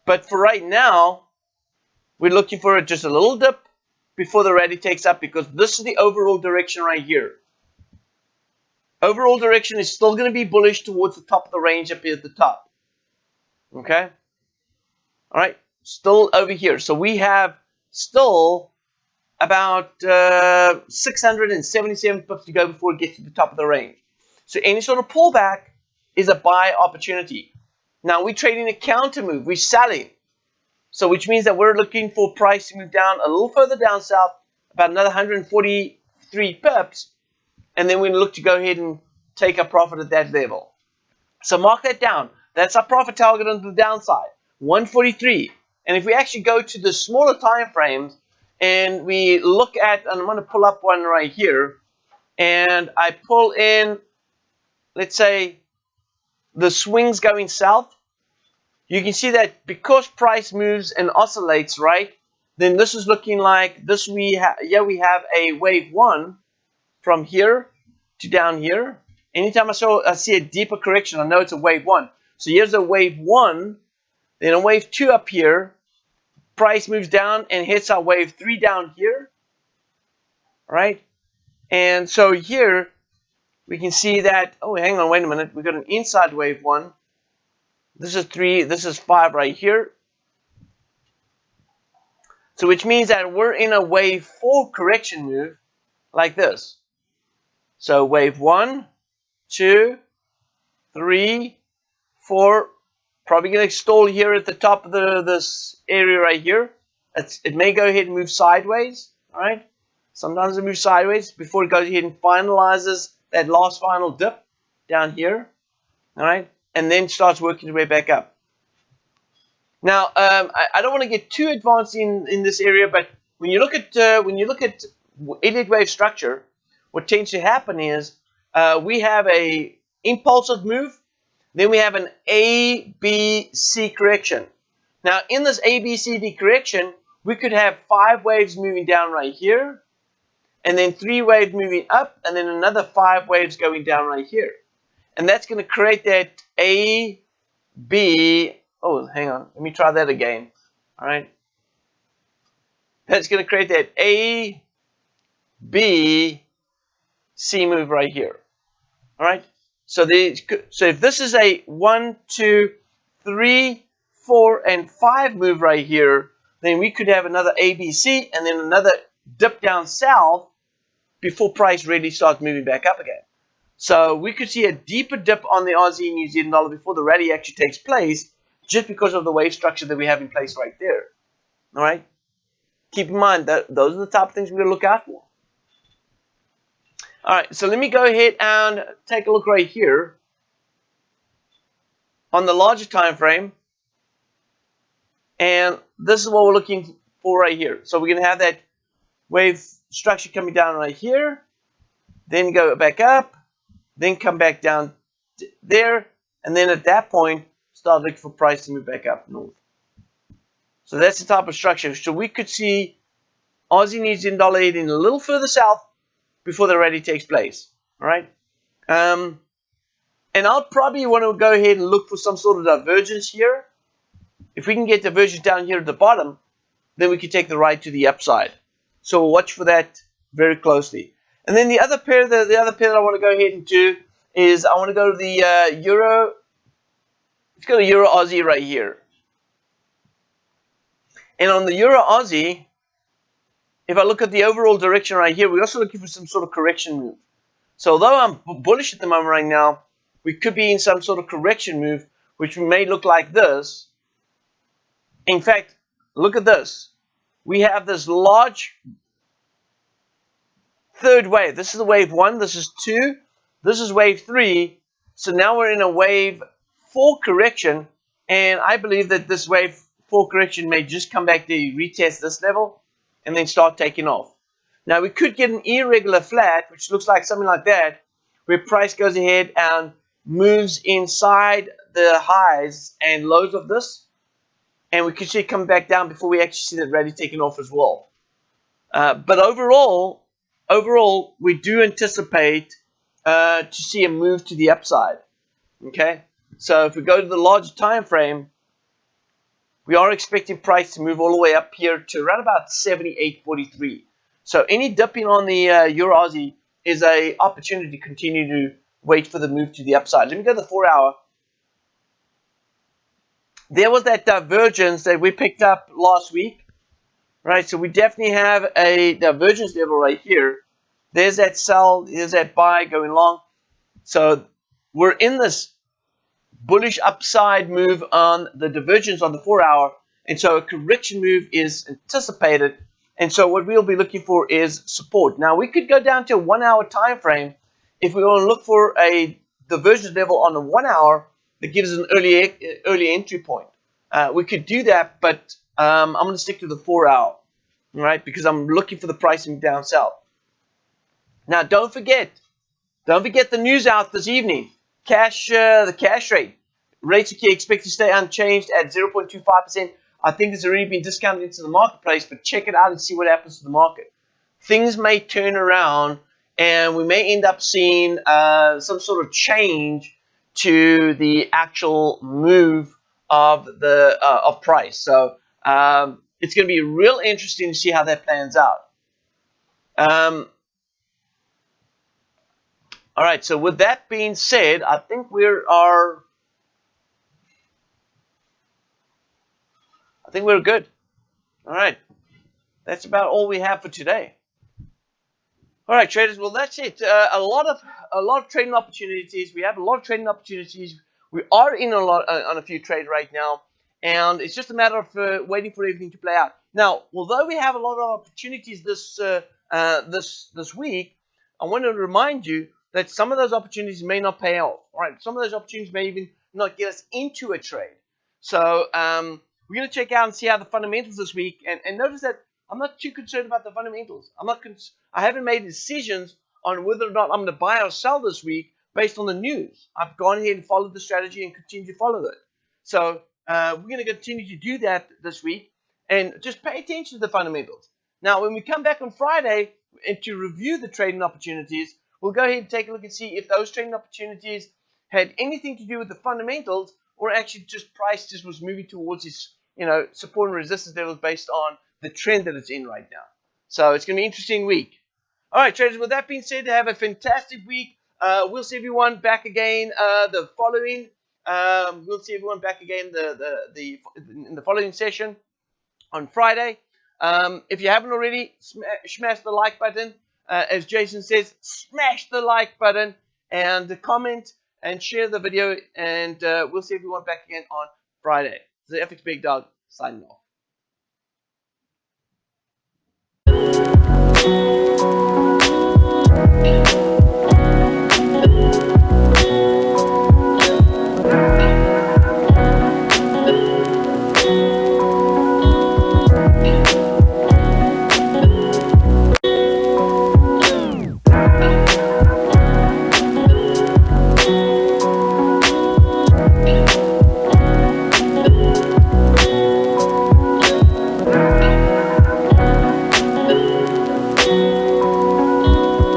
But for right now, we're looking for just a little dip before the rally takes up, because this is the overall direction right here. Overall direction is still going to be bullish towards the top of the range up here at the top. Okay. All right. Still over here. So we have still about 677 pips to go before it gets to the top of the range. So any sort of pullback is a buy opportunity. Now we're trading a counter move. We're selling. So which means that we're looking for price to move down a little further down south, about another 143 pips. And then we look to go ahead and take a profit at that level. So mark that down. That's our profit target on the downside, 143. And if we actually go to the smaller time frames and we look at, and I'm going to pull up one right here, and I pull in, let's say, the swings going south, you can see that because price moves and oscillates, right, then this is looking like this. We have a wave 1 from here to down here. Anytime I see a deeper correction, I know it's a wave 1. So here's a wave 1, then a wave 2 up here. Price moves down and hits our wave 3 down here. Right? And so here we can see that, oh, hang on, wait a minute. We've got an inside wave 1. This is 3, this is 5 right here. So which means that we're in a wave 4 correction move like this. So wave 1, 2, 3, 4, probably going to stall here at the top of this area right here. It may go ahead and move sideways, all right? Sometimes it moves sideways before it goes ahead and finalizes that last final dip down here, all right? And then starts working its way back up. Now, I don't want to get too advanced in this area, but when you look at elliott wave structure, what tends to happen is we have a impulsive move, then we have an A, B, C correction. Now, in this A, B, C, D correction, we could have 5 waves moving down right here, and then 3 waves moving up, and then another 5 waves going down right here. And that's going to create that A, B, oh, hang on, let me try that again. All right. That's going to create that A, B, C move right here. All right. So if this is a 1, 2, 3, 4, and 5 move right here, then we could have another A, B, C, and then another dip down south before price really starts moving back up again. So we could see a deeper dip on the Aussie New Zealand dollar before the rally actually takes place, just because of the wave structure that we have in place right there. All right. Keep in mind that those are the type of things we're going to look out for. All right, so let me go ahead and take a look right here on the larger time frame, and this is what we're looking for right here. So we're going to have that wave structure coming down right here, then go back up, then come back down there, and then at that point, start looking for price to move back up north. So that's the type of structure. So we could see Aussie needs in dollar heading a little further south before the rally takes place. All right. And I'll probably want to go ahead and look for some sort of divergence here. If we can get divergence down here at the bottom, then we can take the ride to the upside. So we'll watch for that very closely. And then the other pair that I want to go ahead and do is I want to go to the Euro. Let's go to Euro Aussie right here. And on the Euro Aussie, if I look at the overall direction right here, we're also looking for some sort of correction move. So although I'm bullish at the moment right now, we could be in some sort of correction move, which may look like this. In fact, look at this. We have this large third wave. This is the wave 1. This is 2. This is wave 3. So now we're in a wave 4 correction. And I believe that this wave 4 correction may just come back to retest this level and then start taking off. Now we could get an irregular flat, which looks like something like that, where price goes ahead and moves inside the highs and lows of this. And we could see it come back down before we actually see that rally taking off as well. But overall, we do anticipate to see a move to the upside. Okay, so if we go to the larger time frame, we are expecting price to move all the way up here to around about 78.43. So any dipping on the Euro Aussie is an opportunity to continue to wait for the move to the upside. Let me go to the 4 hour. There was that divergence that we picked up last week, right? So we definitely have a divergence level right here. There's that sell, there's that buy going long. So we're in this bullish upside move on the divergence on the 4 hour. And so a correction move is anticipated. And so what we'll be looking for is support. Now we could go down to a 1 hour time frame if we want to look for a divergence level on the 1 hour that gives us an early entry point. We could do that, but I'm going to stick to the 4 hour, right? Because I'm looking for the pricing down south. Now don't forget the news out this evening. The cash rate. Rates are expected to stay unchanged at 0.25%. I think it's already been discounted into the marketplace, but check it out and see what happens to the market. Things may turn around, and we may end up seeing some sort of change to the actual move of the of price. So it's going to be real interesting to see how that plans out. All right, so with that being said, I think we're good. All right, that's about all we have for today. All right, traders. Well, that's it. A lot of trading opportunities. We have a lot of trading opportunities. We are in on a few trades right now, and it's just a matter of waiting for everything to play out. Now, although we have a lot of opportunities this week, I want to remind you that some of those opportunities may not pay off. All right, some of those opportunities may even not get us into a trade. So we're going to check out and see how the fundamentals this week. And notice that I'm not too concerned about the fundamentals. I haven't made decisions on whether or not I'm going to buy or sell this week based on the news. I've gone ahead and followed the strategy and continue to follow it. So we're going to continue to do that this week and just pay attention to the fundamentals. Now, when we come back on Friday and to review the trading opportunities, we'll go ahead and take a look and see if those trading opportunities had anything to do with the fundamentals or actually just price just was moving towards its support and resistance levels based on the trend that it's in right now. So it's going to be an interesting week. All right, traders, with that being said, have a fantastic week. We'll see everyone back again the following. We'll see everyone back again in the following session on Friday. If you haven't already, smash the like button. As Jason says, smash the like button and comment and share the video. And we'll see everyone back again on Friday. The FX Big Dog signing off.